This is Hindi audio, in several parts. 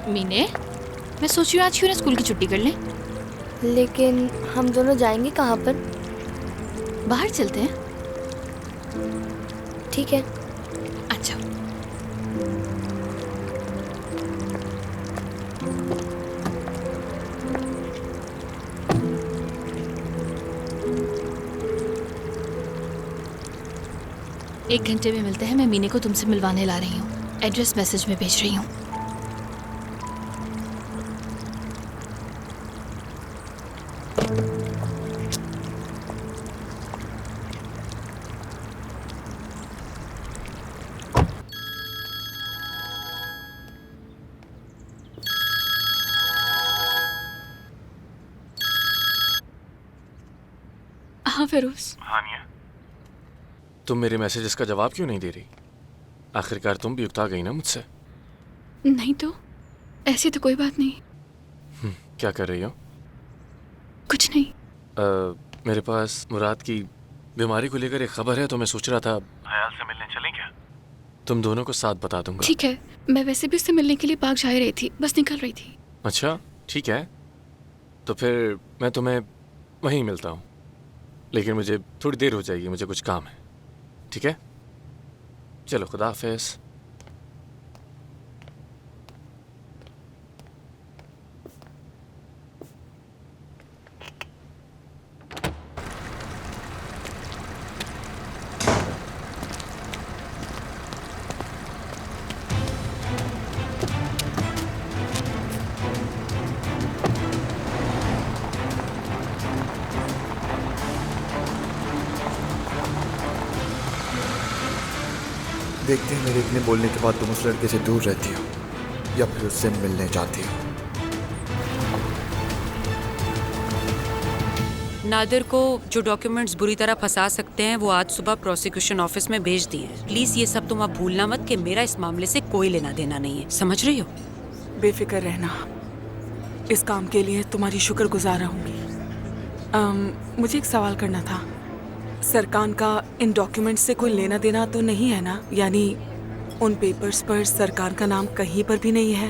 मीने, मैं सोच रही हूँ आज क्यों ना स्कूल की छुट्टी कर लें। लेकिन हम दोनों जाएंगे कहाँ पर? बाहर चलते हैं। ठीक है। अच्छा। एक घंटे में मिलते हैं। मैं मीने को तुमसे मिलवाने ला रही हूँ। एड्रेस मैसेज में भेज रही हूँ। हाँ फिरोज। हाँ निया, तुम मेरे मैसेजेस का जवाब क्यों नहीं दे रही? आखिरकार तुम भी उकता गई ना मुझसे। नहीं तो ऐसी तो कोई बात नहीं। क्या कर रही हो? कुछ नहीं। मेरे पास मुराद की बीमारी को लेकर एक खबर है, तो मैं सोच रहा था हयाल से मिलने चलें क्या? तुम दोनों को साथ बता दूंगा। ठीक है, मैं वैसे भी उससे मिलने के लिए पार्क जा ही रही थी, बस निकल रही थी। अच्छा ठीक है, तो फिर मैं तुम्हें वहीं मिलता हूँ, लेकिन मुझे थोड़ी देर हो जाएगी, मुझे कुछ काम है। ठीक है, चलो खुदा हाफिज़। देखते हैं मेरे इतने बोलने के बाद तुम उस लड़के से दूर रहती हो या फिर उससे मिलने जाती हो। नादिर को जो डॉक्यूमेंट्स बुरी तरह फंसा सकते हैं वो आज सुबह प्रोसिक्यूशन ऑफिस में भेज दिए हैं। प्लीज ये सब तुम अब भूलना मत कि मेरा इस मामले से कोई लेना देना नहीं है, समझ रही हो? बेफिक्र रहना, इस काम के लिए तुम्हारी शुक्रगुजार रहूंगी। मुझे एक सवाल करना था। सरकार का इन डॉक्यूमेंट्स से कोई लेना देना तो नहीं है ना? यानी उन पेपर्स पर सरकार का नाम कहीं पर भी नहीं है?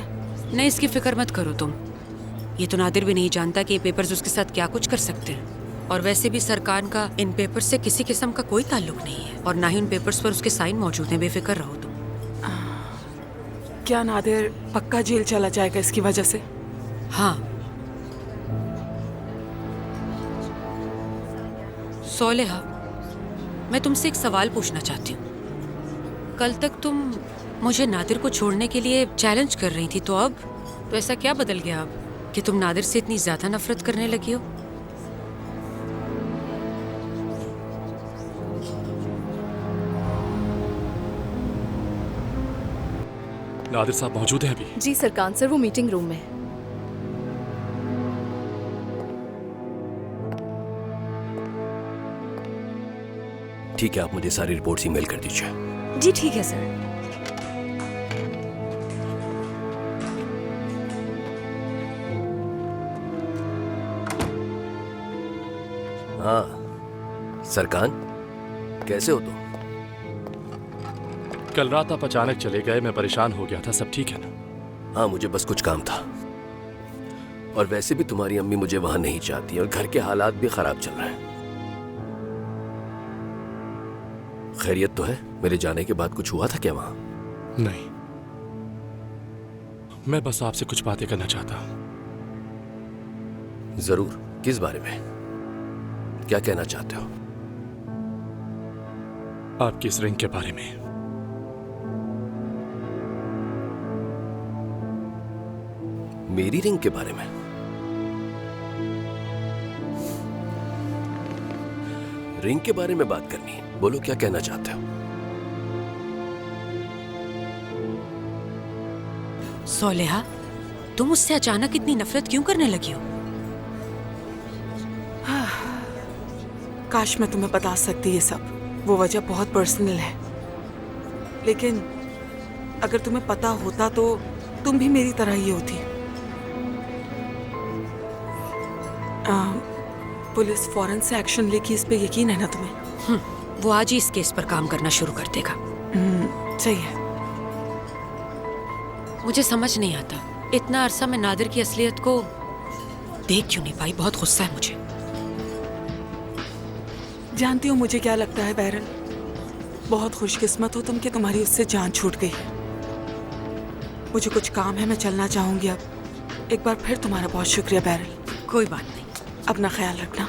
नहीं, इसकी फिक्र मत करो तुम। ये तो नादिर भी नहीं जानता कि ये पेपर्स उसके साथ क्या कुछ कर सकते हैं। और वैसे भी सरकार का इन पेपर्स से किसी किस्म का कोई ताल्लुक नहीं है, और ना ही उन पेपर्स पर उसके साइन मौजूद हैं। बेफिक्र रहो तुम। क्या नादिर पक्का जेल चला जाएगा इसकी वजह से? हाँ। सोलेहा, मैं तुमसे एक सवाल पूछना चाहती हूँ। कल तक तुम मुझे नादिर को छोड़ने के लिए चैलेंज कर रही थी, तो अब तो ऐसा क्या बदल गया अब कि तुम नादिर से इतनी ज्यादा नफरत करने लगी हो? नादिर साहब मौजूद हैं अभी? जी सरकार सर, वो मीटिंग रूम में है। ठीक है, आप मुझे सारी रिपोर्ट्स ईमेल कर दीजिए। जी ठीक है सर। हाँ सरकान, कैसे हो तुम? कल रात आप अचानक चले गए, मैं परेशान हो गया था। सब ठीक है ना? हाँ, मुझे बस कुछ काम था, और वैसे भी तुम्हारी अम्मी मुझे वहां नहीं चाहती और घर के हालात भी खराब चल रहे हैं। खैरियत तो है? मेरे जाने के बाद कुछ हुआ था क्या वहां? नहीं, मैं बस आपसे कुछ बातें करना चाहता हूं। जरूर, किस बारे में? क्या कहना चाहते हो? आपकी इस रिंग के बारे में। मेरी रिंग के बारे में? रिंग के बारे में बात करनी है? बोलो, क्या कहना चाहते हो? सोलेहा, तुम उससे अचानक इतनी नफरत क्यों करने लगी हो? काश मैं तुम्हें बता सकती ये सब। वो वजह बहुत पर्सनल है, लेकिन अगर तुम्हें पता होता तो तुम भी मेरी तरह ही होती। पुलिस फौरन से एक्शन लेगी, इस पे यकीन है ना तुम्हें? वो आज ही इस केस पर काम करना शुरू कर देगा। सही है। मुझे समझ नहीं आता, इतना अरसा मैं नादिर की असलियत को देख क्यों नहीं पाई। बहुत गुस्सा है मुझे। जानती हो मुझे क्या लगता है बैरल? बहुत खुशकिस्मत हो तुम कि तुम्हारी उससे जान छूट गई है। मुझे कुछ काम है, मैं चलना चाहूंगी अब। एक बार फिर तुम्हारा बहुत शुक्रिया बैरल। कोई बात नहीं। अपना ख्याल रखना।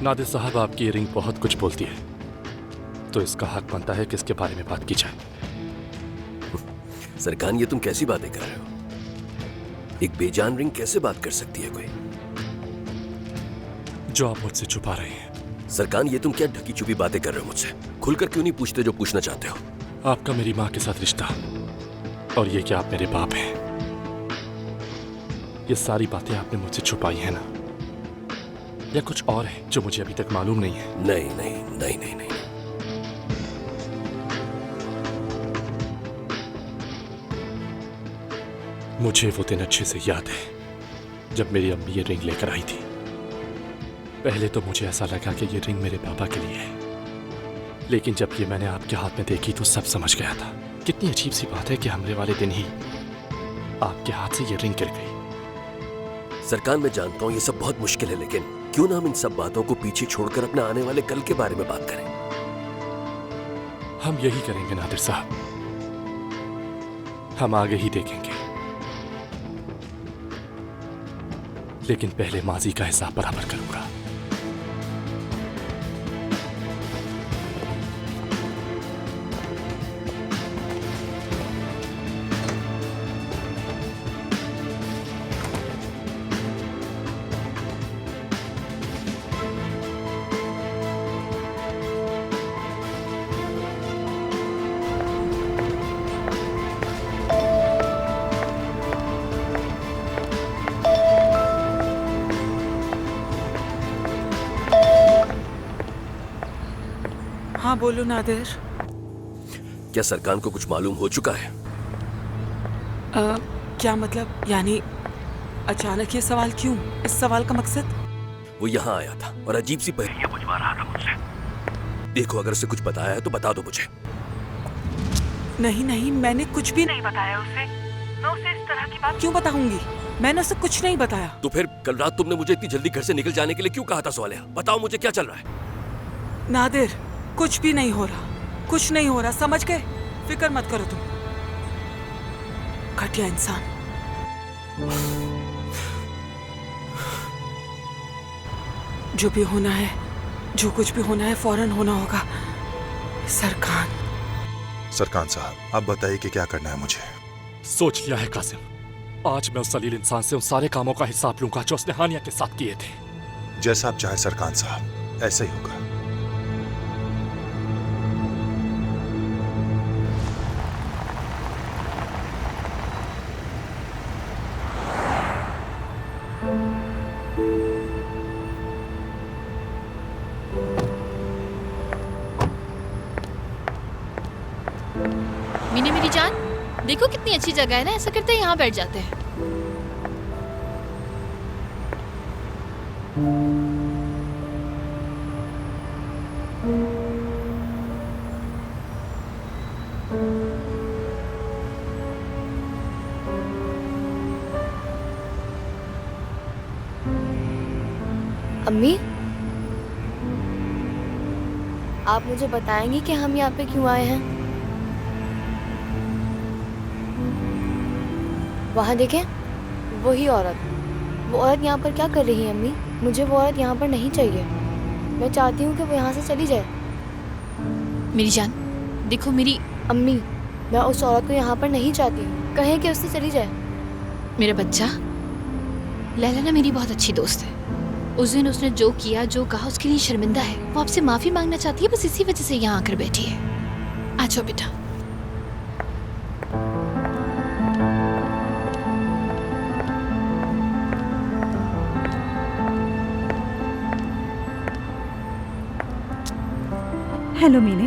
नादिर साहब, आपकी ये रिंग बहुत कुछ बोलती है, तो इसका हक बनता है कि इसके बारे में बात की जाए। सरकान, ये तुम कैसी बातें कर रहे हो? एक बेजान रिंग कैसे बात कर सकती है कोई? जो आप मुझसे छुपा रहे हैं। सरकान, ये तुम क्या ढकी छुपी बातें कर रहे हो मुझसे? खुलकर क्यों नहीं पूछते जो पूछना चाहते हो? आपका मेरी माँ के साथ रिश्ता, और ये कि आप मेरे बाप हैं, ये सारी बातें आपने मुझसे छुपाई हैं ना? या कुछ और है जो मुझे अभी तक मालूम नहीं है? नहीं नहीं नहीं नहीं नहीं। मुझे वो दिन अच्छे से याद है जब मेरी अम्मी ये रिंग लेकर आई थी। पहले तो मुझे ऐसा लगा कि ये रिंग मेरे पापा के लिए है, लेकिन जब ये मैंने आपके हाथ में देखी तो सब समझ गया था। कितनी अजीब सी बात है कि हमरे वाले दिन ही आपके हाथ से ये रिंग गिर गई। सरकार, मैं जानता हूँ ये सब बहुत मुश्किल है, लेकिन क्यों ना हम इन सब बातों को पीछे छोड़कर अपने आने वाले कल के बारे में बात करें? हम यही करेंगे नादिर साहब, हम आगे ही देखेंगे, लेकिन पहले माजी का हिसाब बराबर करूंगा। हाँ बोलो नादिर। क्या सरकार को कुछ मालूम हो चुका है? क्या मतलब? यानी अचानक ये सवाल क्यों? इस सवाल का मकसद? वो यहाँ आया था और अजीब सी पहेलियां बुझवा रहा था मुझसे। देखो, अगर उसे कुछ बताया है तो बता दो मुझे। नहीं नहीं, मैंने कुछ भी नहीं बताया उसे। मैं उसे इस तरह की बात क्यों बताऊंगी? मैंने उसे कुछ नहीं बताया। तो फिर कल रात तुमने मुझे इतनी जल्दी घर से निकल जाने के लिए क्यों कहा था? सोलिया, बताओ मुझे क्या चल रहा है? नादिर, कुछ भी नहीं हो रहा, कुछ नहीं हो रहा, समझ गए? फिक्र मत करो तुम। घटिया इंसान। जो भी होना है, जो कुछ भी होना है, फौरन होना होगा। सरकार साहब, आप बताइए कि क्या करना है मुझे। सोच लिया है कासिम, आज मैं उस सलील इंसान से उन सारे कामों का हिसाब लूंगा जो उसने हानिया के साथ किए थे। जैसा आप चाहे सरकार साहब, ऐसा ही होगा। मीने मेरी जान, देखो कितनी अच्छी जगह है ना, ऐसा करते हैं यहाँ बैठ जाते हैं। अम्मी, आप मुझे बताएंगी कि हम यहाँ पे क्यों आए हैं? वहाँ देखें, वही औरत। वो औरत यहाँ पर क्या कर रही है अम्मी? मुझे वो औरत यहाँ पर नहीं चाहिए। मैं चाहती हूँ कि वो यहाँ से चली जाए। मेरी जान, देखो मेरी अम्मी, मैं उस औरत को यहाँ पर नहीं चाहती। कहें कि उससे चली जाए। मेरा बच्चा, लैला ना मेरी बहुत अच्छी दोस्त है। उस दिन उसने जो किया, जो कहा, उसके लिए शर्मिंदा है। वो आपसे माफी मांगना चाहती है, बस इसी वजह से यहाँ आकर बैठी है। आ जाओ बेटा। हेलो मीने,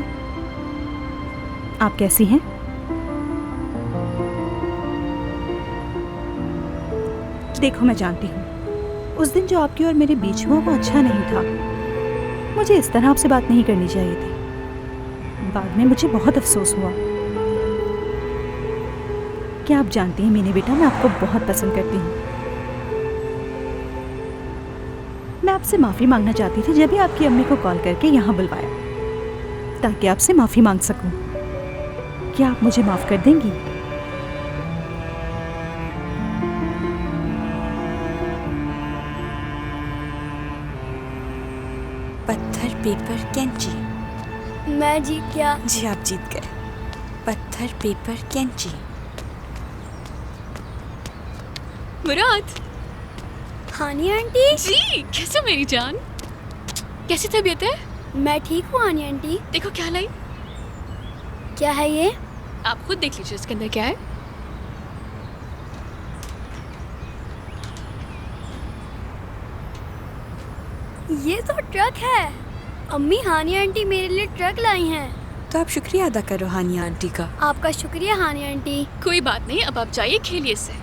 आप कैसी हैं? देखो मैं जानती हूँ उस दिन जो आपकी और मेरे बीच हुआ वो अच्छा नहीं था। मुझे इस तरह आपसे बात नहीं करनी चाहिए थी। बाद में मुझे बहुत अफसोस हुआ। क्या आप जानती हैं मीने बेटा, मैं आपको बहुत पसंद करती हूँ। मैं आपसे माफ़ी मांगना चाहती थी जब भी आपकी अम्मी को कॉल करके यहाँ बुलवाया, ताकि आपसे माफ़ी मांग सकूं। क्या आप मुझे माफ़ कर देंगी? पत्थर पेपर कैंची। मैं जीत गया। जी आप जीत गए। पत्थर पेपर कैंची। मुराद। हानी आंटी। जी कैसे मेरी जान, कैसी तबीयत है? मैं ठीक हूँ हानी आंटी। देखो क्या लाई। क्या है ये? आप खुद देख लीजिए इसके अंदर क्या है। ये तो ट्रक है। अम्मी हानी आंटी मेरे लिए ट्रक लाई हैं। तो आप शुक्रिया अदा करो हानिया आंटी का। आपका शुक्रिया हानी आंटी। कोई बात नहीं, अब आप जाइए खेलिए इससे।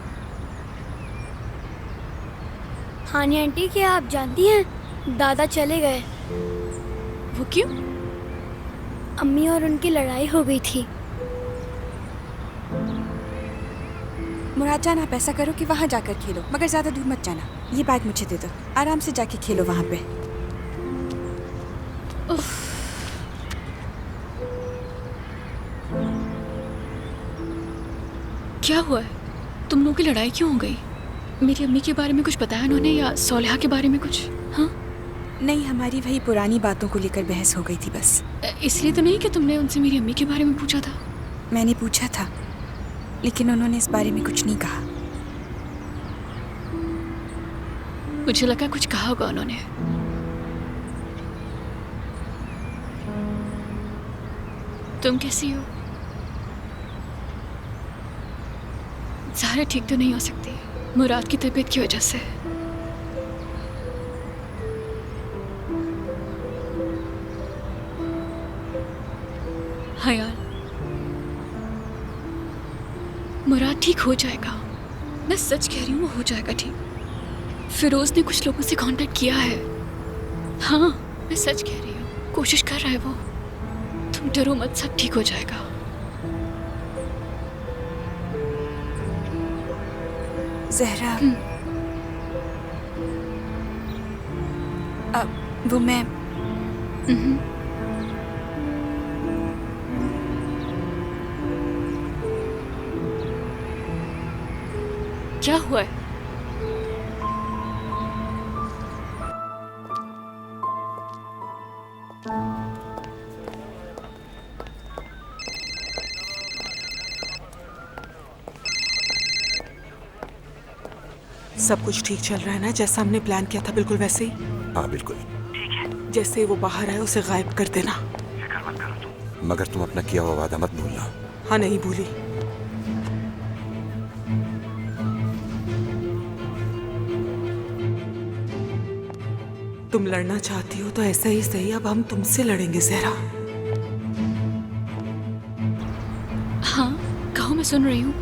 हानी आंटी क्या आप जानती हैं दादा चले गए। वो क्यों? अम्मी और उनकी लड़ाई हो गई थी। मुराद जान आप ऐसा करो कि वहाँ जाकर खेलो, मगर ज्यादा दूर मत जाना। ये बैग मुझे दे दो, आराम से जाके खेलो वहाँ पे। क्या हुआ है? तुम लोगों की लड़ाई क्यों हो गई? मेरी अम्मी के बारे में कुछ बताया उन्होंने या सोलेहा के बारे में कुछ? हाँ नहीं, हमारी वही पुरानी बातों को लेकर बहस हो गई थी बस। इसलिए तो नहीं कि तुमने उनसे मेरी अम्मी के बारे में पूछा था? मैंने पूछा था लेकिन उन्होंने इस बारे में कुछ नहीं कहा। मुझे लगा कुछ कहा होगा उन्होंने। तुम कैसी हो? ज़ाहरा ठीक तो नहीं हो सकती मुराद की तबीयत की वजह से। हाँ यार, मुराद ठीक हो जाएगा। मैं सच कह रही हूँ, वो हो जाएगा ठीक। फिरोज ने कुछ लोगों से कांटेक्ट किया है। हाँ मैं सच कह रही हूँ, कोशिश कर रहा है वो। तुम डरो मत, सब ठीक हो जाएगा। ज़हरा, वो मैं क्या हुआ है? सब कुछ ठीक चल रहा है ना? जैसा हमने प्लान किया था बिल्कुल वैसे ही? हाँ बिल्कुल। जैसे वो बाहर आए उसे गायब कर देना। मगर तुम अपना किया हुआ वादा मत भूलना। हाँ नहीं भूली। तुम लड़ना चाहती हो तो ऐसा ही सही, अब हम तुमसे लड़ेंगे ज़हरा। हाँ कहो, मैं सुन रही हूँ।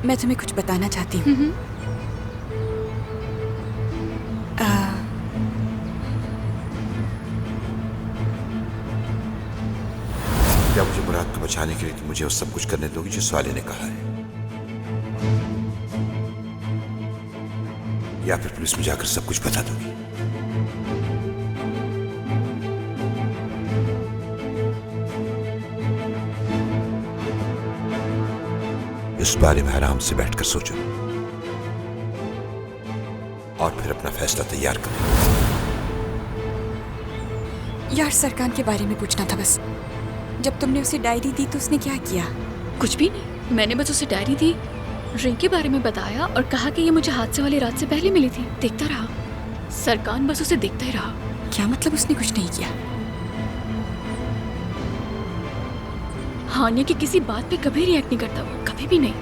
मैं तुम्हें कुछ बताना चाहती हूँ। क्या मुझे मुराद को बचाने के लिए कि मुझे वो सब कुछ करने दोगी जो साले ने कहा है, या फिर पुलिस में जाकर सब कुछ बता दोगी? इस बारे में आराम से बैठकर सोचो और फिर अपना फैसला तैयार करो। यार सरकान के बारे में पूछना था बस। जब तुमने उसे डायरी दी तो उसने क्या किया? कुछ भी नहीं, मैंने बस उसे डायरी दी, रिंग के बारे में बताया और कहा कि ये मुझे हादसे वाली रात से पहले मिली थी। देखता रहा। सरकान बस उसे देखता ही रहा। क्या मतलब उसने कुछ नहीं किया? हानिया की किसी बात पे कभी रिएक्ट नहीं करता वो, कभी भी नहीं।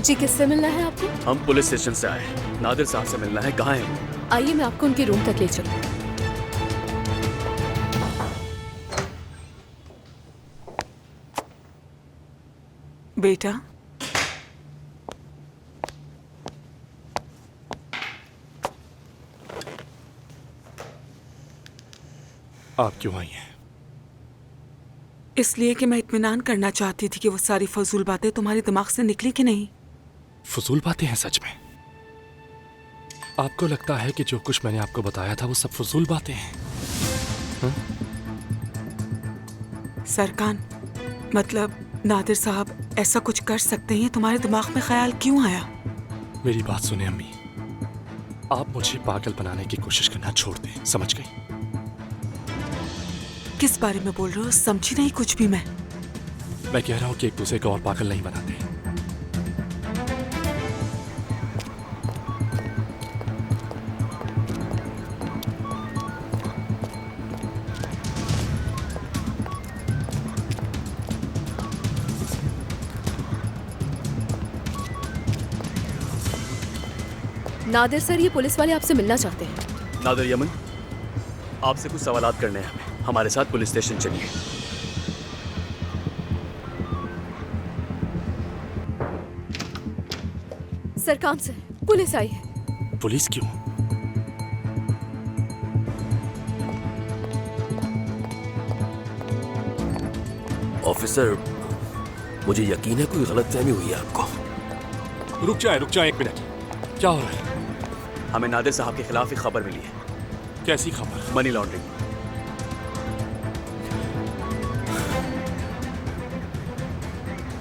जी, किससे मिलना है आपको? हम पुलिस स्टेशन से आए हैं। नादिर साहब से मिलना है। कहाँ है? आइए मैं आपको उनके रूम तक ले चलूं। बेटा, आप क्यों आई हैं? इसलिए कि मैं इत्मीनान करना चाहती थी कि वो सारी फजूल बातें तुम्हारे दिमाग से निकली कि नहीं। फजूल बातें हैं सच में? आपको लगता है कि जो कुछ मैंने आपको बताया था वो सब फजूल बातें हैं? सरकान, मतलब नादिर साहब ऐसा कुछ कर सकते हैं, तुम्हारे दिमाग में ख्याल क्यों आया? मेरी बात सुने अम्मी, आप मुझे पागल बनाने की कोशिश करना छोड़ दें, समझ गई? किस बारे में बोल रहे हो? समझी नहीं कुछ भी मैं कह रहा हूँ कि एक दूसरे को और पागल नहीं बनाते। नादिर सर, ये पुलिस वाले आपसे मिलना चाहते हैं। नादिर यमन, आपसे कुछ सवालात करने हैं हमें। हमारे साथ पुलिस स्टेशन चलिए। सरकान सर, पुलिस आई है। पुलिस क्यों? ऑफिसर, मुझे यकीन है कोई गलतफहमी हुई है आपको। रुक जाए 1 मिनट। क्या हो रहा है? हमें नादिर साहब के खिलाफ एक खबर मिली है। कैसी खबर? Money laundering.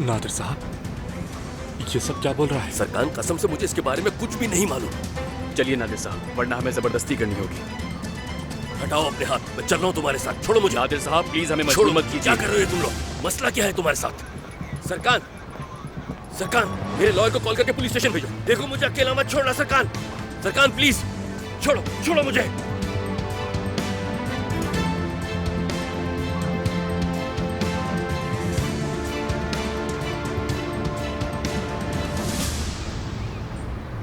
नादिर साहब, ये सब क्या बोल रहा है? सरकार, कसम से मुझे इसके बारे में कुछ भी नहीं मालूम। चलिए नादिर साहब, वरना हमें जबरदस्ती करनी होगी। हटाओ अपने हाथ, मैं चल रहा हूँ तुम्हारे साथ। छोड़ो मुझे। नादिर साहब प्लीज हमें मजबूर मत कीजिए। क्या कर रहे हो तुम लोग? मसला क्या है तुम्हारे साथ? सरकार, मेरे लॉयर को कॉल करके पुलिस स्टेशन भेजो। देखो मुझे अकेला मत छोड़ना। सरकार प्लीज छोड़ो मुझे।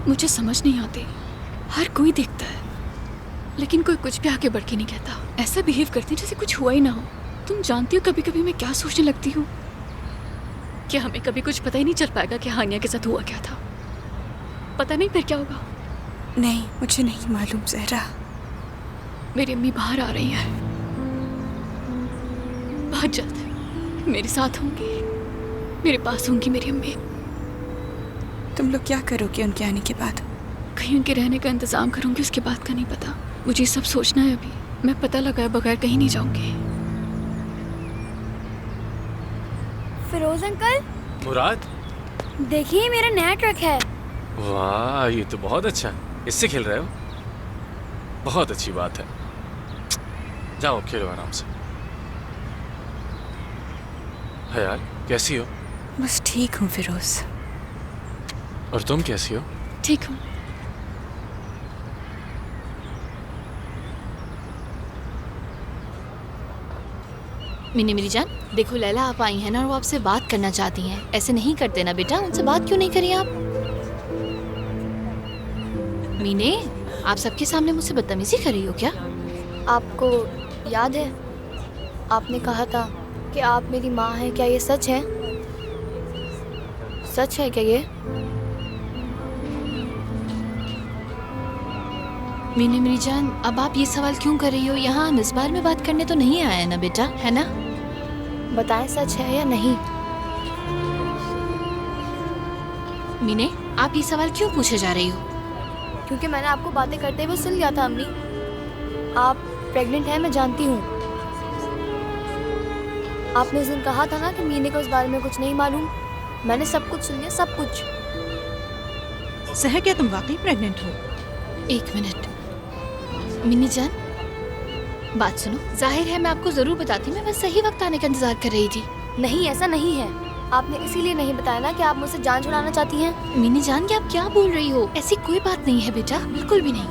मुझे समझ नहीं आती, हर कोई देखता है लेकिन कोई कुछ भी आगे बढ़ के नहीं कहता। ऐसा बिहेव करती जैसे कुछ हुआ ही ना हो। तुम जानती हो कभी कभी मैं क्या सोचने लगती हूँ कि हमें कभी कुछ पता ही नहीं चल पाएगा कि हानिया के साथ हुआ क्या था। पता नहीं फिर क्या होगा। नहीं, मुझे नहीं मालूम ज़हरा। मेरी अम्मी बाहर आ रही है, बहुत जल्द मेरे साथ होंगी, मेरे पास होंगी मेरी अम्मी। तुम लोग क्या करोगे उनके आने के बाद? कहीं उनके रहने का इंतजाम करूंगी, उसके बाद का नहीं पता। मुझे सब सोचना है अभी। मैं पता लगाए बगैर कहीं नहीं जाऊंगी। फिरोज अंकल, मुराद, देखिए मेरा नया ट्रक है। वाह, ये तो बहुत अच्छा है। इससे खेल रहे हो? बहुत अच्छी बात है। जाओ खेलो आराम से। है यार, कैसी हो? बस ठीक हूँ फिरोज। और तुम कैसी हो? ठीक हूँ। मिनी मेरी जान, देखो लैला आप आई हैं ना और वो आपसे बात करना चाहती हैं। ऐसे नहीं करते ना बेटा, उनसे बात क्यों नहीं करी आप? मीने, आप सबके सामने मुझसे बदतमीजी कर रही हो क्या? आपको याद है आपने कहा था कि आप मेरी माँ हैं, क्या ये सच है? सच है क्या ये? मीने मेरी जान, अब आप ये सवाल क्यों कर रही हो? यहाँ हम इस बारे में बात करने तो नहीं आए ना बेटा, है ना? बताएं सच है या नहीं। मीने, आप ये सवाल क्यों पूछे जा रही हो? क्योंकि मैंने आपको बातें करते हुए सुन लिया था अम्मी। आप प्रेग्नेंट हैं, मैं जानती हूँ। आपने उस दिन कहा था ना कि मीने को इस बारे में कुछ नहीं मालूम। मैंने सब कुछ सुन लिया, सब कुछ। सहर, क्या तुम वाकई प्रेग्नेंट हो? 1 मिनट मिनी जान, बात सुनो। जाहिर है मैं आपको जरूर बताती, मैं बस सही वक्त आने का इंतजार कर रही थी। नहीं, ऐसा नहीं है। आपने इसीलिए नहीं बताया ना कि आप मुझसे जान छुड़ाना चाहती हैं। मिनी जान, कि आप क्या बोल रही हो? ऐसी कोई बात नहीं है बेटा, बिल्कुल भी नहीं।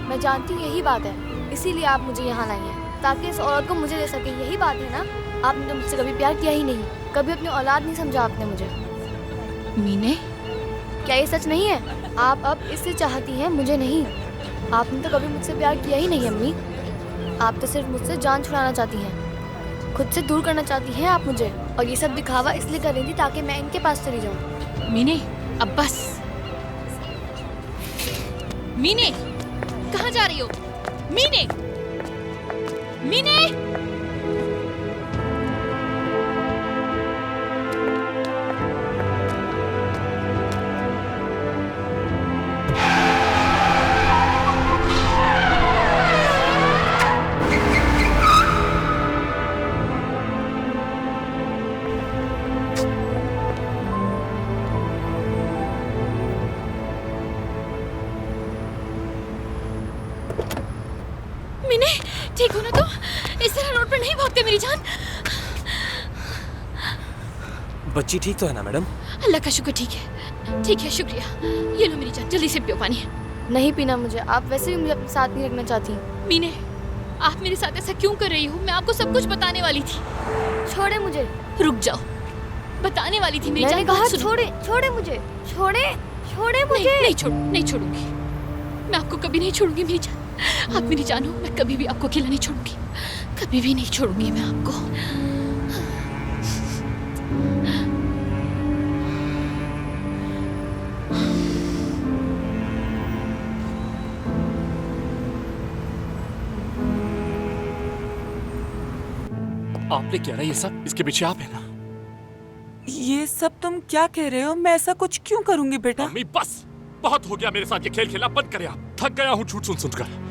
मैं जानती हूँ यही बात है, इसीलिए आप मुझे यहाँ लाई हैं ताकि इस औरत को मुझे दे सके। यही बात है ना? आपने तो मुझसे कभी प्यार किया ही नहीं, कभी अपनी औलाद नहीं समझा आपने मुझे। मीने, क्या ये सच नहीं है? आप अब इससे चाहती हैं, मुझे नहीं। आपने तो कभी मुझसे प्यार किया ही नहीं अम्मी। आप तो सिर्फ मुझसे जान छुड़ाना चाहती हैं, खुद से दूर करना चाहती हैं आप मुझे। और ये सब दिखावा इसलिए कर रही थी ताकि मैं इनके पास चली जाऊँ। मीने, अब बस। मीने, कहाँ जा रही हो? मीने, मीने! मीने, ठीक हो ना तुम? इस तरह रोड पर नहीं भागते मेरी जान। बच्ची ठीक तो है ना मैडम? अल्लाह का शुक्र ठीक है, ठीक है, शुक्रिया। ये लो मेरी जान, जल्दी से पियो पानी। नहीं पीना मुझे। आप वैसे भी मुझे अपने साथ नहीं रखना चाहती। मीने, आप मेरे साथ ऐसा क्यों कर रही हो? मैं आपको सब कुछ बताने वाली थी। छोड़े मुझे। रुक जाओ, बताने वाली थी मेरी जान। मैंने कहा बात सुनो। छोड़े, छोड़े मुझे, छोड़े, छोड़े मुझे। नहीं छोड़ूंगी। मैं आपको कभी नहीं छोड़ूंगी मेरी जान। आप मेरी जान हो, मैं कभी भी आपको अकेला नहीं छोड़ूंगी। कभी भी नहीं छोड़ूंगी मैं आपको। आपने किया ना ये सब? इसके पीछे आप है ना? ये सब तुम क्या कह रहे हो? मैं ऐसा कुछ क्यों करूंगी बेटा? अम्मी बस, बहुत हो गया मेरे साथ ये खेल खेला, बंद करें आप। थक गया हूँ झूठ सुन सुनकर।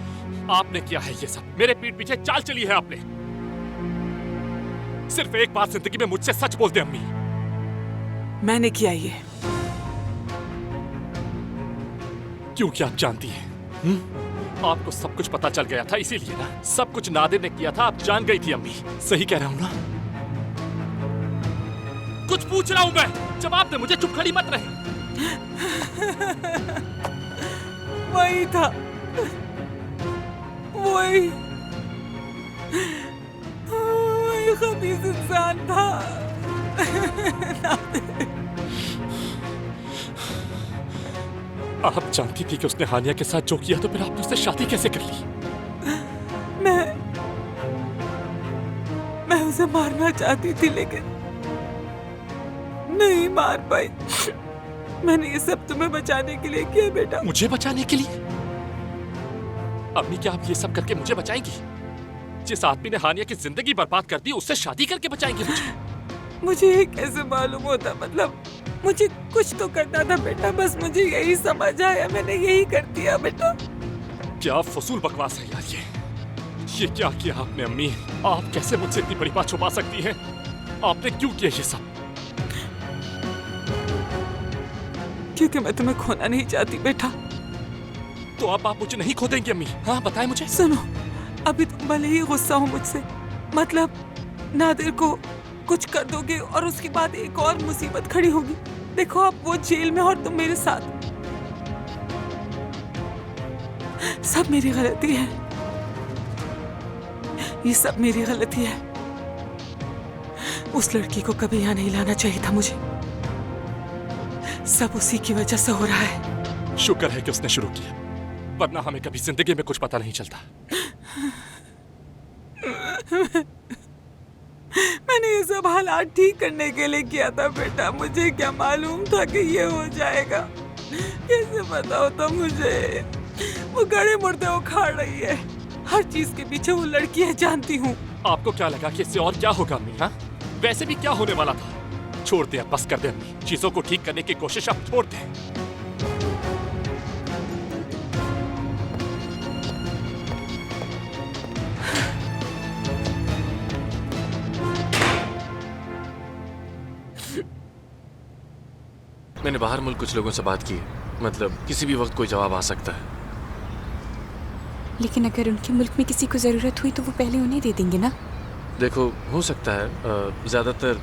आपने किया है ये सब, मेरे पीठ पीछे चाल चली है आपने। सिर्फ एक बात जिंदगी में मुझसे सच बोलते अम्मी। मैंने किया ये क्योंकि आप जानती हैं, आपको सब कुछ पता चल गया था, इसीलिए ना। सब कुछ नादिर ने किया था, आप जान गई थी अम्मी। सही कह रहा हूँ ना? कुछ पूछ रहा हूँ मैं, जवाब दे मुझे, चुप खड़ी मत रहे। वही था, वही खबीस इंसान था। आप जानती थी कि उसने हानिया के साथ जो किया, तो फिर आपने उससे शादी कैसे कर ली? मैं उसे मारना चाहती थी, लेकिन नहीं मार पाई। मैंने ये सब तुम्हें बचाने के लिए किया बेटा। मुझे बचाने के लिए? अम्मी, क्या आप ये सब करके मुझे बचाएंगी? जिस आदमी ने हानिया की जिंदगी बर्बाद कर दी, उससे शादी करके बचाएंगी मुझे ये कैसे मालूम होता? मतलब मुझे कुछ तो करना था बेटा, बस मुझे यही समझ आया, मैंने यही कर दिया बेटा। क्या फजूल बकवास है यार ये क्या किया आपने अम्मी? आप कैसे मुझसे इतनी बड़ी बात छुपा सकती हैं? आपने क्यों किया ये सब? क्योंकि मैं तुम्हें खोना नहीं चाहती बेटा। तो आप मुझे नहीं खो देंगी अम्मी? हाँ बताएं मुझे। सुनो, अभी तुम भले ही गुस्सा हो मुझसे, मतलब नादिर को कुछ कर दोगे और उसके बाद एक और मुसीबत खड़ी होगी। देखो, अब वो जेल में और तुम मेरे साथ। सब मेरी गलती है, ये सब मेरी गलती है। उस लड़की को कभी यहाँ नहीं लाना चाहिए था मुझे। सब उसी की वजह से हो रहा है। शुक्र है कि उसने शुरू किया, वरना हमें कभी जिंदगी में कुछ पता नहीं चलता। मैंने ये सब हालात ठीक करने के लिए किया था बेटा। मुझे क्या मालूम था कि ये हो जाएगा? कैसे पता होता मुझे? वो गड़े मुर्दे उखाड़ रही है, हर चीज के पीछे वो लड़की है, जानती हूँ। आपको क्या लगा कि इससे और क्या होगा अम्मी? हाँ, वैसे भी क्या होने वाला था? छोड़ दे अब, बस कर दे अम्मी। चीजों को ठीक करने की कोशिश अब छोड़ दे। मैंने बाहर मुल्क कुछ लोगों से बात की है, मतलब किसी भी वक्त कोई जवाब आ सकता है। लेकिन अगर उनके मुल्क में किसी को ज़रूरत हुई तो वो पहले उन्हें दे देंगे ना? देखो, हो सकता है ज़्यादातर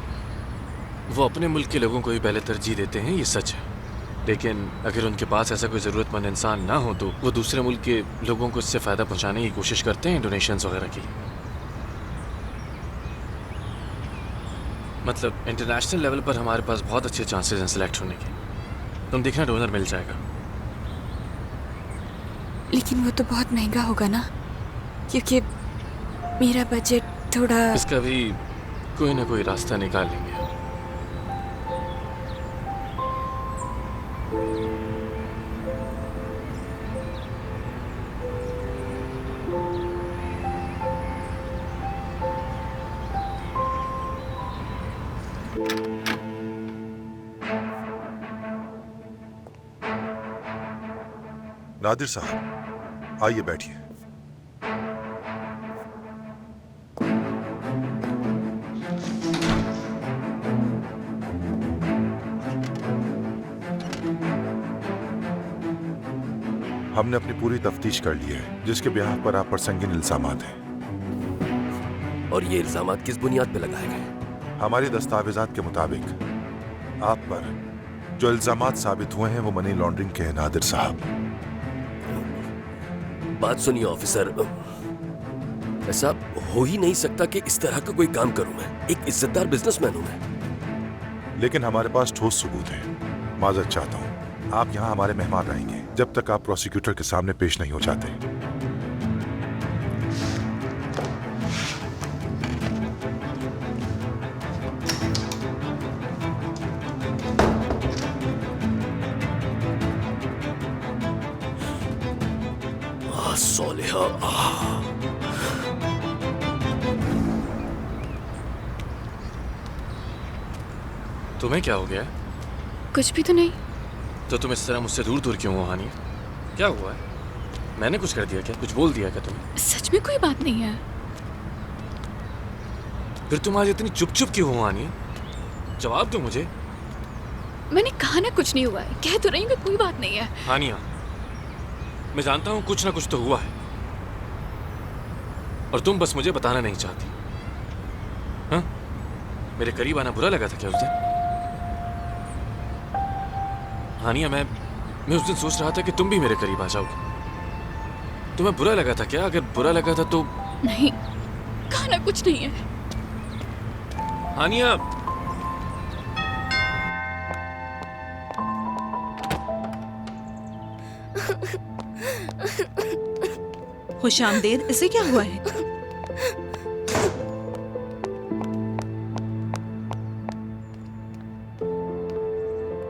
वो अपने मुल्क के लोगों को ही पहले तरजीह देते हैं, ये सच है। लेकिन अगर उनके पास ऐसा कोई ज़रूरतमंद इंसान ना हो तो वो दूसरे मुल्क के लोगों को इससे फ़ायदा पहुंचाने की कोशिश करते हैं, डोनेशंस वगैरह की। मतलब इंटरनेशनल लेवल पर हमारे पास बहुत अच्छे चांसेस हैं सिलेक्ट होने के। तुम देखना डोनर मिल जाएगा। लेकिन वो तो बहुत महंगा होगा ना, क्योंकि मेरा बजट थोड़ा। इसका भी कोई ना कोई रास्ता निकाल लेंगे। नादिर साहब, आइए बैठिए। हमने अपनी पूरी तफ्तीश कर ली है, जिसके ब्याह पर आप पर संगीन इल्जामात हैं। और ये इल्जामात किस बुनियाद पे लगाए गए? हमारी दस्तावेजात के मुताबिक आप पर जो इल्जामात साबित हुए हैं वो मनी लॉन्ड्रिंग के हैं नादिर साहब। बात सुनिए ऑफिसर, ऐसा हो ही नहीं सकता कि इस तरह का कोई काम करूं मैं। एक इज्जतदार बिजनेसमैन हूं मैं। लेकिन हमारे पास ठोस सबूत है। माजरत चाहता हूं, आप यहाँ हमारे मेहमान रहेंगे जब तक आप प्रोसिक्यूटर के सामने पेश नहीं हो जाते। सोलेहा, तुम्हें क्या हो गया? कुछ भी तो नहीं। तो तुम इस तरह मुझसे दूर दूर क्यों हो हानिया? क्या हुआ है? मैंने कुछ कर दिया क्या? कुछ बोल दिया क्या तुम्हें? सच में कोई बात नहीं है। फिर तुम आज इतनी चुप चुप क्यों हो हानिया? जवाब दो मुझे। मैंने कहा ना कुछ नहीं हुआ है, कह तो रही हूँ कि कोई बात नहीं है। हानिया, मैं जानता हूँ कुछ ना कुछ तो हुआ है और तुम बस मुझे बताना नहीं चाहती। हाँ? मेरे करीब आना बुरा लगा था क्या उस दिन? हानिया, मैं उस दिन सोच रहा था कि तुम भी मेरे करीब आ जाओगे। तुम्हें बुरा लगा था क्या? अगर बुरा लगा था तो नहीं, कहा ना कुछ नहीं है। हानिया, खुशामदीद, इसे क्या हुआ है?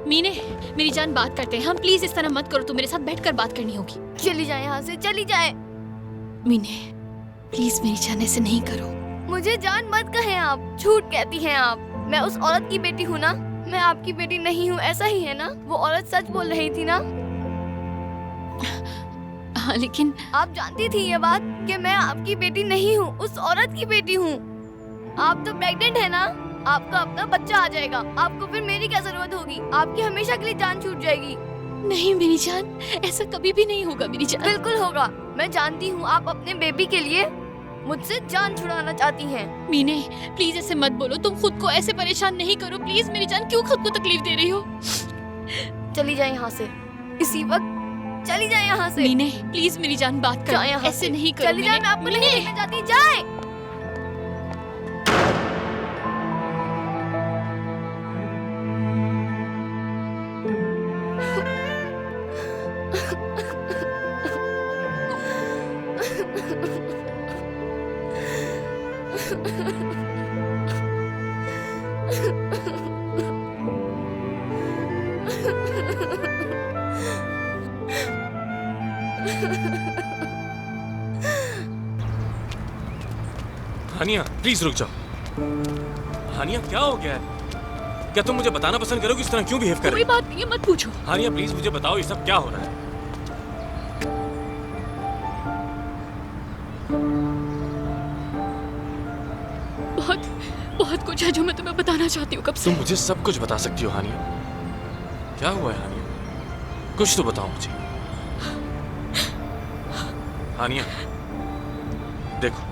मीने, मेरी जान, बात करते हैं हम। प्लीज इस तरह मत करो, तो मेरे साथ बैठकर बात करनी होगी। चली जाए यहाँ से, चली जाए। मीने, प्लीज मेरी जान ऐसे नहीं करो। मुझे जान मत कहें आप, झूठ कहती हैं आप। मैं उस औरत की बेटी हूँ ना, मैं आपकी बेटी नहीं हूँ, ऐसा ही है ना? वो औरत सच बोल रही थी ना? हाँ, लेकिन आप जानती थी ये बात कि मैं आपकी बेटी नहीं हूँ, उस औरत की बेटी हूँ। आप तो प्रेग्नेंट है ना, आपका अपना बच्चा आ जाएगा, आपको फिर मेरी क्या जरूरत होगी? आपकी हमेशा के लिए जान छूट जाएगी। नहीं मेरी जान, ऐसा कभी भी नहीं होगा मेरी जान। बिल्कुल होगा, मैं जानती हूँ। आप अपने बेबी के लिए मुझसे जान छुड़ाना चाहती हैं। मीने, प्लीज ऐसे मत बोलो, तुम खुद को ऐसे परेशान नहीं करो प्लीज मेरी जान। क्यों खुद को तकलीफ दे रही हो? चली जाए यहाँ से, इसी वक्त चली जाए यहाँ से। मीने, प्लीज मेरी जान, बात कर, ऐसे नहीं करो। चली जाए, मैं आपको नहीं देखना चाहती, जाए। हानिया, प्लीज रुक जाओ। हानिया, क्या हो गया है? क्या तुम मुझे बताना पसंद करोगे इस तरह क्यों बिहेव कर रही? कोई बात नहीं है, मत पूछो। हानिया, प्लीज मुझे बताओ ये सब क्या हो रहा है? बहुत बहुत कुछ है जो मैं तुम्हें बताना चाहती हूँ कब से। तुम मुझे सब कुछ बता सकती हो हानिया। क्या हुआ है हानिया? कुछ तो बताओ मुझे। हानिया, देखो,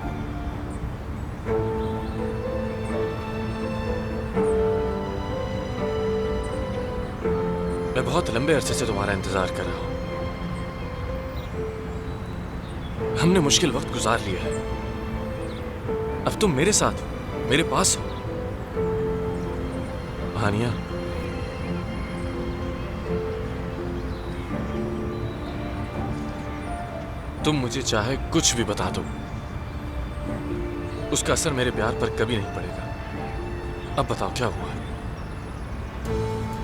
मैं बहुत लंबे अरसे से तुम्हारा इंतजार कर रहा हूं। हमने मुश्किल वक्त गुजार लिया है, अब तुम मेरे साथ हो, मेरे पास हो। हानिया, तुम मुझे चाहे कुछ भी बता दो, उसका असर मेरे प्यार पर कभी नहीं पड़ेगा। अब बताओ क्या हुआ?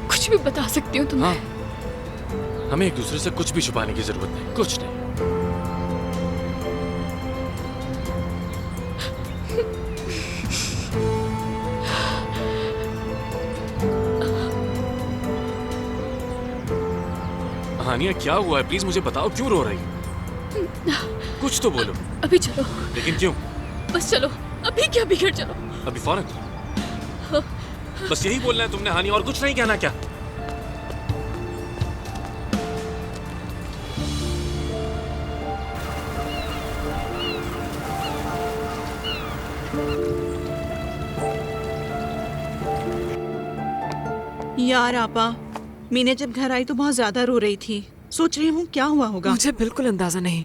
कुछ भी बता सकती हूँ तुम्हें। हाँ, हमें एक दूसरे से कुछ भी छुपाने की जरूरत नहीं, कुछ नहीं। हानिया क्या हुआ है? प्लीज मुझे बताओ, क्यों रो रही हो? कुछ तो बोलो। अभी चलो। लेकिन क्यों? बस चलो, अभी क्या बिगड़ चलो। अभी फौरन? बस यही बोलना है तुमने हानिया, और कुछ नहीं कहना क्या? यार आपा, मीने जब घर आई तो बहुत ज्यादा रो रही थी। सोच रही हूँ क्या हुआ होगा। मुझे बिल्कुल अंदाजा नहीं।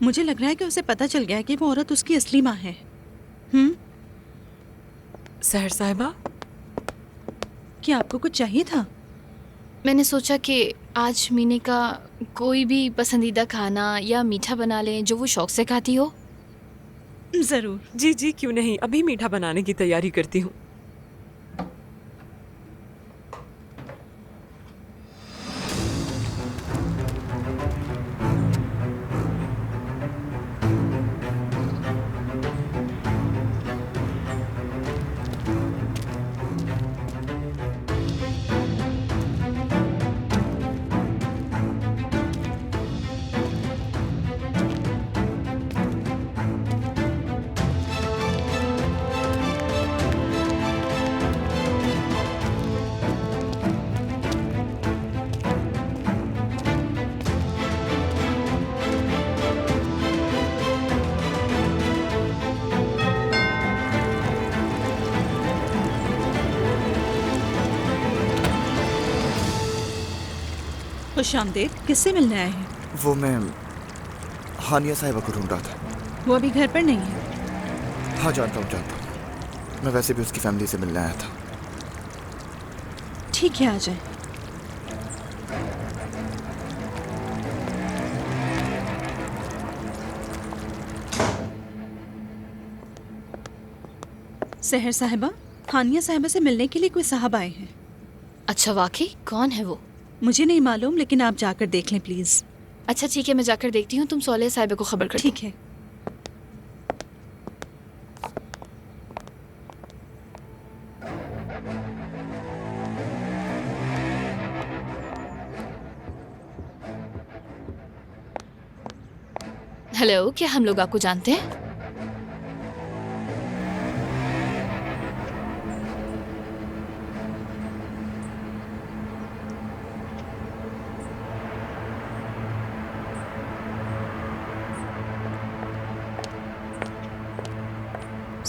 मुझे लग रहा है कि उसे पता चल गया कि वो औरत उसकी असली माँ है। सहर साहिबा, क्या आपको कुछ चाहिए था? मैंने सोचा कि आज मीने का कोई भी पसंदीदा खाना या मीठा बना लें जो वो शौक से खाती हो। जरूर। जी जी, क्यों नहीं, अभी मीठा बनाने की तैयारी करती हूँ। खुशामदीद, किससे मिलने आए हैं? वो मैं हानिया साहिबा को ढूंढ रहा था। वो अभी घर पर नहीं है। हाँ जानता हूँ। मैं वैसे भी उसकी फैमिली से मिलने आया था। ठीक है, आ जाए। सहर साहिबा, हानिया साहिबा से मिलने के लिए कोई साहब आए हैं। अच्छा, वाकई? कौन है वो? मुझे नहीं मालूम, लेकिन आप जाकर देख लें प्लीज। अच्छा ठीक है, मैं जाकर देखती हूँ। तुम सोले साहिबा को खबर कर। ठीक है। हेलो, क्या हम लोग आपको जानते हैं?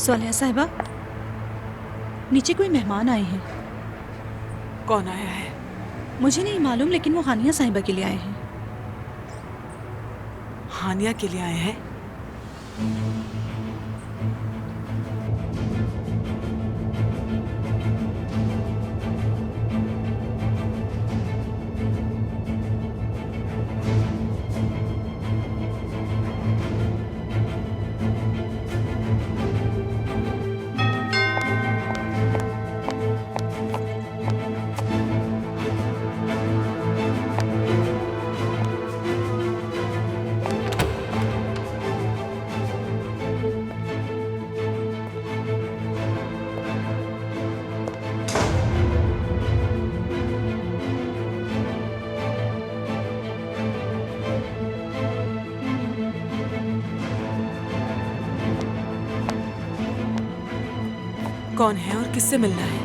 सोलिया साहिबा, नीचे कोई मेहमान आए हैं। कौन आया है? मुझे नहीं मालूम, लेकिन वो हानिया साहिबा के लिए आए हैं। हानिया के लिए आए हैं? कौन है और किससे मिलना है?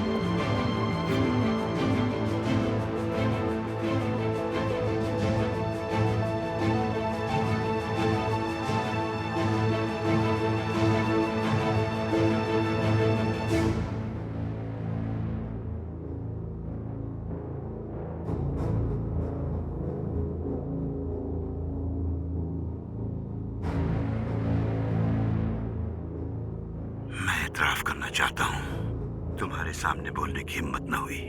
मैं इतराफ करना चाहता हूँ, तुम्हारे सामने बोलने की हिम्मत न हुई।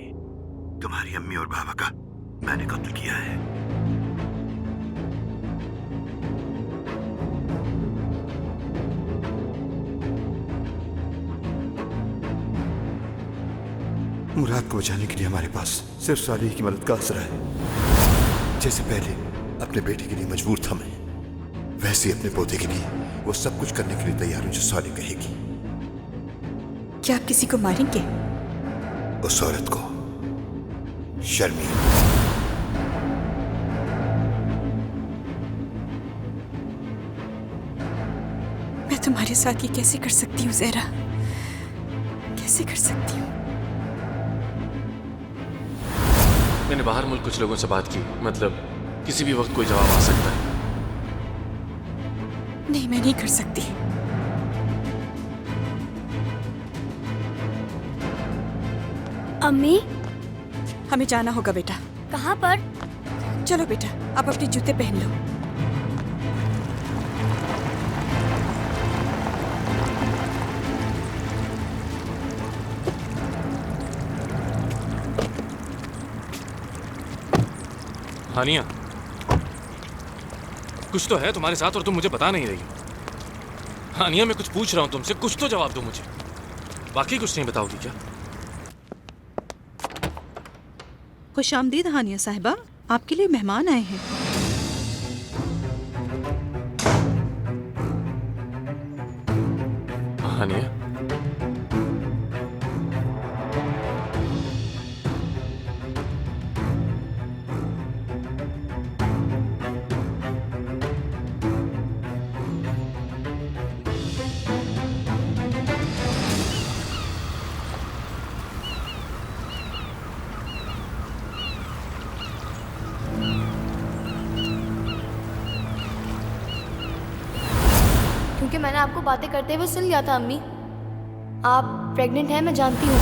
तुम्हारी अम्मी और बाबा का मैंने कत्ल किया है। मुराद को बचाने के लिए हमारे पास सिर्फ सालिह की मदद का आसरा है। जैसे पहले अपने बेटे के लिए मजबूर था मैं, वैसे ही अपने पोते के लिए वो सब कुछ करने के लिए तैयार हूं जो सालिह कहेगी। क्या आप किसी को मारेंगे? उस औरत को, शर्मी। मैं तुम्हारे साथ ये कैसे कर सकती हूँ ज़हरा? कैसे कर सकती हूँ? मैंने बाहर मुल्क कुछ लोगों से बात की, मतलब किसी भी वक्त कोई जवाब आ सकता है। नहीं, मैं नहीं कर सकती। अम्मी, हमें जाना होगा बेटा। कहाँ पर? चलो बेटा, आप अपने जूते पहन लो। हानिया, कुछ तो है तुम्हारे साथ और तुम मुझे बता नहीं रही हो। हानिया, मैं कुछ पूछ रहा हूँ तुमसे, कुछ तो जवाब दो मुझे। बाकी कुछ नहीं बताओगी क्या? खुशामदीद हानिया साहिबा, आपके लिए मेहमान आए हैं। हानिया, क्योंकि मैंने आपको बातें करते हुए सुन लिया था अम्मी। आप प्रेग्नेंट हैं, मैं जानती हूँ।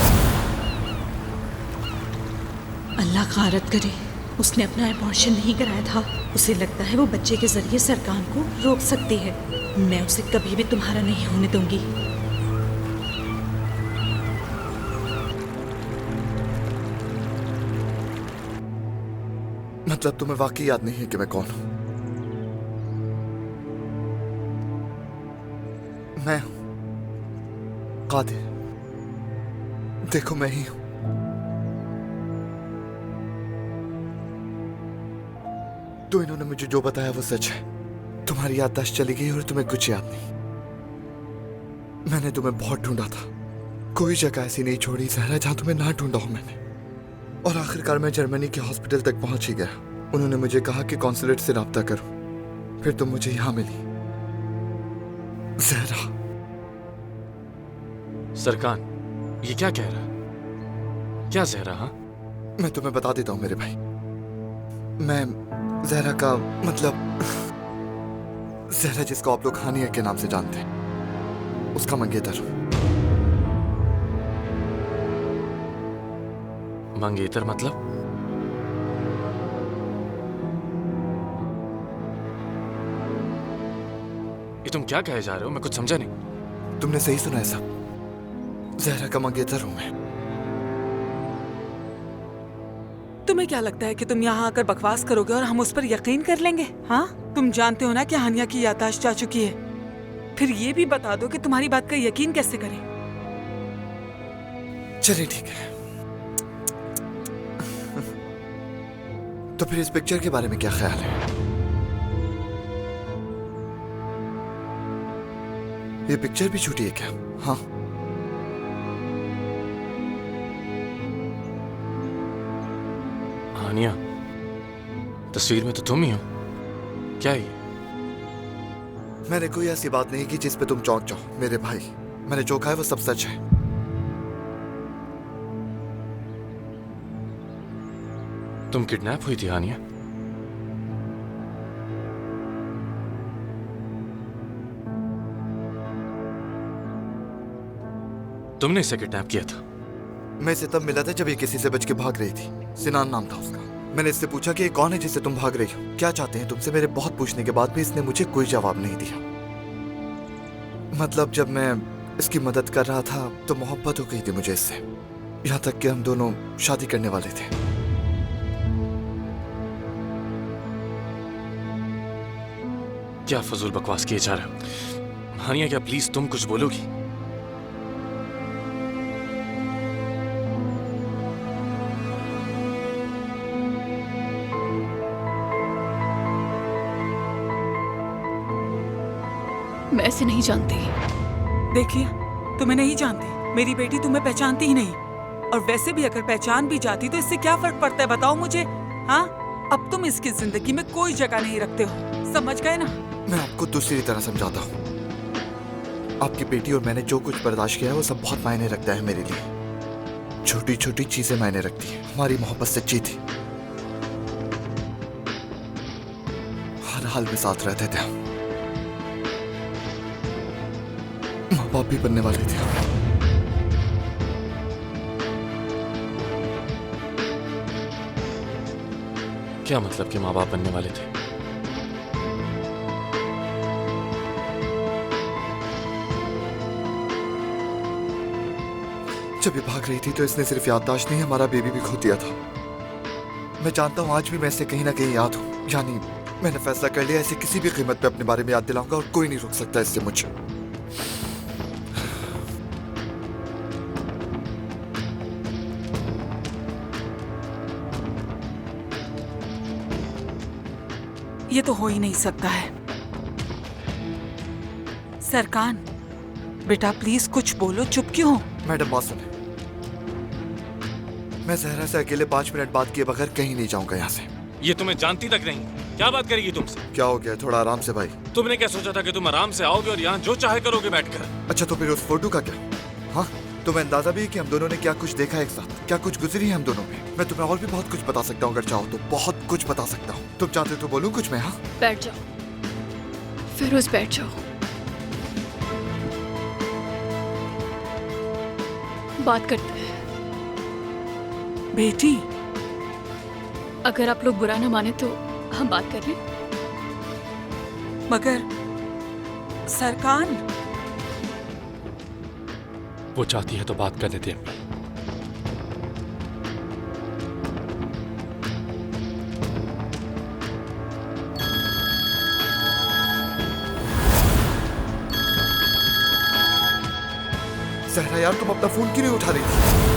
अल्लाह खारत करे, उसने अपना अबॉर्शन नहीं कराया था। उसे लगता है वो बच्चे के जरिए सरकार को रोक सकती है। मैं उसे कभी भी तुम्हारा नहीं होने दूंगी। मतलब तुम्हें वाकई याद नहीं है कि मैं कौन हूं? मैं हूं कादिर। देखो मैं ही हूं। तो इन्होंने मुझे जो बताया वो सच है। तुम्हारी याददाश्त चली गई और तुम्हें कुछ याद नहीं। मैंने तुम्हें बहुत ढूंढा था, कोई जगह ऐसी नहीं छोड़ी ज़हरा जहां तुम्हें ना ढूंढा हो मैंने। और आखिरकार मैं जर्मनी के हॉस्पिटल तक पहुंच ही गया। उन्होंने मुझे कहा कि कॉन्सुलेट से राब्ता करूं। फिर तुम मुझे यहां मिली ज़हरा। सरकान, ये क्या कह रहा है? क्या ज़हरा? हाँ, मैं तुम्हें बता देता हूँ मेरे भाई। मैं ज़हरा का मतलब ज़हरा जिसको आप लोग हानिया के नाम से जानते हैं, उसका मंगेतर हूँ। मंगेतर मतलब? ये तुम क्या कहे जा रहे हो? मैं कुछ समझा नहीं। तुमने सही सुना है सब। ज़हरा का मंगेतर हूँ मैं। तुम्हें क्या लगता है कि तुम यहाँ आकर बकवास करोगे और हम उस पर यकीन कर लेंगे? हाँ, तुम जानते हो ना कि हानिया की याददाश्त जा चुकी है। फिर ये भी बता दो कि तुम्हारी बात का यकीन कैसे करें? चलिए ठीक है। तो फिर इस पिक्चर के बारे में क्या ख्याल है? ये पिक्चर भी छूटी है क्या? हाँ, हानिया, तस्वीर में तो तुम ही हो। क्या ये? मैंने कोई ऐसी बात नहीं की जिस पे तुम चौंक जाओ मेरे भाई। मैंने जो कहा है वो सब सच है। तुम किडनैप हुई थी हानिया? तुमने इसे किडनैप किया था? मैं इसे तब मिला था जब ये किसी से बच के भाग रही थी। सिनान नाम था उसका। मैंने इससे पूछा कि ये कौन है जिससे तुम भाग रही हो, क्या चाहते हैं तुमसे। मेरे बहुत पूछने के बाद भी इसने मुझे कोई जवाब नहीं दिया। मतलब जब मैं इसकी मदद कर रहा था तो मोहब्बत हो गई थी मुझे इससे, यहाँ तक कि हम दोनों शादी करने वाले थे। क्या फजूल बकवास किए जा रहे हो? हानिया, क्या प्लीज तुम कुछ बोलोगी? मैं इसे नहीं जानती। देखिए, तुम्हें नहीं जानती, मेरी बेटी तुम्हें पहचानती ही नहीं। और वैसे भी अगर पहचान भी जाती तो इससे क्या फर्क पड़ता है, बताओ मुझे। हाँ, अब तुम इसकी जिंदगी में कोई जगह नहीं रखते हो, समझ गए ना? मैं आपको दूसरी तरह समझाता हूँ। आपकी बेटी और मैंने जो कुछ बर्दाश्त किया है वो सब बहुत मायने रखता है मेरे लिए। छोटी छोटी चीजें मायने रखती है। हमारी मोहब्बत सच्ची थी, हर हाल में साथ रहते थे हम, माँ बाप भी बनने वाले थे। क्या मतलब कि माँ बाप बनने वाले थे? जब ये भाग रही थी तो इसने सिर्फ याददाश्त नहीं, हमारा बेबी भी खो दिया था। मैं जानता हूँ आज भी मैं इसे कहीं ना कहीं याद हूँ। यानी मैंने फैसला कर लिया, इसे किसी भी कीमत पे अपने बारे में याद दिलाऊंगा और कोई नहीं रोक सकता इससे मुझे। ये तो हो ही नहीं सकता है। सरकान, बेटा प्लीज कुछ बोलो, चुप क्यों हो? मैडम बात सुने, मैं जहरा से अकेले 5 मिनट बात किए बगैर कहीं नहीं जाऊंगा यहाँ से। ये तुम्हें जानती तक नहीं, क्या बात करेगी तुमसे? क्या हो गया? थोड़ा आराम से भाई। तुमने क्या सोचा था कि तुम आराम से आओगे और यहाँ जो चाहे करोगे बैठकर? अच्छा तो फिर उस फोटो का क्या? हाँ, तुम्हें अंदाजा भी है कि हम दोनों ने क्या कुछ देखा एक साथ, क्या कुछ गुजरी है हम दोनों में। मैं तुम्हें और भी बहुत कुछ बता सकता हूँ, अगर चाहो तो बहुत कुछ बता सकता हूँ। तुम चाहते तो बोलूँ कुछ मैं? हाँ बैठ जाओ फिरोज, बैठ जाओ, बात करते हैं। बेटी, अगर आप लोग बुरा ना माने तो हम बात कर लें। मगर सरकान, वो चाहती है तो बात करने दे अम्मी। जहरा यार, तुम अपना फोन क्यों नहीं उठा रही थी?